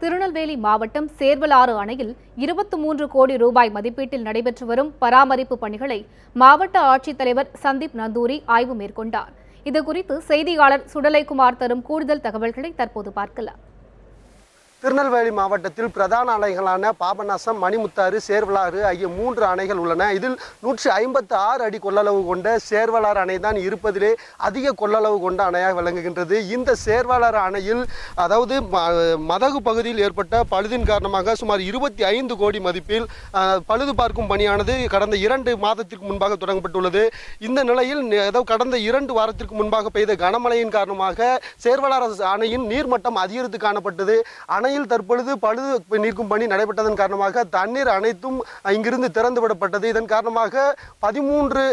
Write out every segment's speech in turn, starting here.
திருநெல்வேலி மாவட்டம் சேர்வலாறு அணையில் 23 கோடி ரூபாய் மதிப்பீட்டில் நடைபெற்று வரும் பராமரிப்பு பணிகளை மாவட்ட ஆட்சித்தலைவர் சந்தீப் நந்தூரி ஆய்வு மேற்கொண்டார். இதுகுறித்து செய்தியாளர் சுடலைக்குமார் தரும் கூடுதல் தகவல்களை தற்போது பார்க்கலாம். திருநெல்வேலி மாவட்டத்தில் பிரதான அணைகளான பாபநாசம், மணிமுத்தாறு, சேர்வலாறு ஆகிய 3 அணைகள் உள்ளன. இதில் 156 அடி கொள்ளளவு கொண்ட சேர்வலாறு அணை தான் இருப்பதிலே அதிக கொள்ளளவு கொண்ட அணையாக விளங்குகின்றது. இந்த சேர்வலாறு அணையில் அதாவது மதகு பகுதியில் ஏற்பட்ட பழுதின் காரணமாக சுமார் 25 கோடி மதிப்பில் பழுது பார்க்கும் பணியானது கடந்த 2 மாதத்திற்கு முன்பாக தொடங்கப்பட்டுள்ளது. இந்த நிலையில் கடந்த 2 வாரத்திற்கு முன்பாக பெய்த கனமழையின் காரணமாக சேர்வலாறு அணையின் நீர்மட்டம் அதிகரித்து காணப்பட்டது. தற்பொழுது பழுது நீக்கும் பணி நடைபெற்றதன் காரணமாக தண்ணீர் அனைத்தும் இங்கிருந்து திறந்து விடப்பட்டது. இதன் காரணமாக 13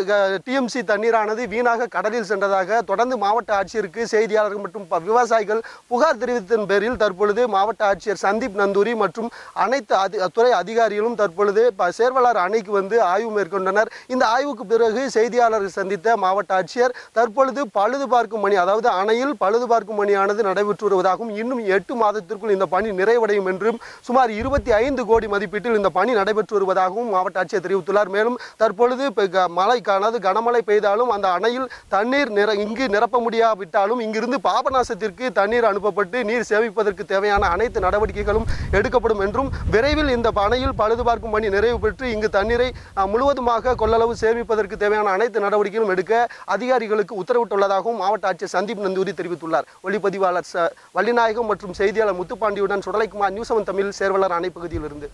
டிஎம்சி தண்ணீரானது வீணாக கடலில் சென்றதாக தொடர்ந்து மாவட்ட ஆட்சியருக்கு செய்தியாளர்கள் மற்றும் விவசாயிகள் புகார் தெரிவித்ததன் பேரில் தற்பொழுது மாவட்ட ஆட்சியர் சந்தீப் நந்தூரி மற்றும் அனைத்து துறை அதிகாரிகளும் தற்பொழுது சேர்வலாறு அணைக்கு வந்து ஆய்வு மேற்கொண்டனர். இந்த ஆய்வுக்கு பிறகு செய்தியாளர்கள் சந்தித்த மாவட்ட ஆட்சியர் தற்பொழுது பழுது பார்க்கும் பணி அதாவது அணையில் பழுது பார்க்கும் பணியானது நடைபெற்று வருவதாகவும் இன்னும் 8 மாதத்திற்குள் இந்த பணி நிறைவடையும் என்றும் சுமார் 25 கோடி மதிப்பீட்டில் இந்த பணி நடைபெற்று வருவதாகவும் மாவட்ட ஆட்சியர் தெரிவித்துள்ளார். மேலும் தற்பொழுது கனமழை பெய்தாலும் அந்த அணையில் தண்ணீர் இங்கு நிரப்ப முடியாவிட்டாலும் இங்கிருந்து பாபநாசத்திற்கு தண்ணீர் அனுப்பப்பட்டு நீர் சேமிப்பதற்கு தேவையான அனைத்து நடவடிக்கைகளும் எடுக்கப்படும் என்றும் விரைவில் இந்த அணையில் பழுது பார்க்கும் பணி நிறைவு பெற்று இங்கு தண்ணீரை முழுவதுமாக கொள்ளளவு சேமிப்பதற்கு தேவையான அனைத்து நடவடிக்கைகளும் எடுக்க அதிகாரிகளுக்கு உத்தரவிட்டுள்ளதாகவும் மாவட்ட ஆட்சியர் சந்தீப் நந்தூரி தெரிவித்துள்ளார். ஒளிப்பதிவாளர் வள்ளிநாயகம் மற்றும் செய்தியாளர் முத்துப்பாண்டியுடன் சுடலைக்குமார், நியூஸ் 7 தமிழ், சேர்வலாறு அணை பகுதியிலிருந்து.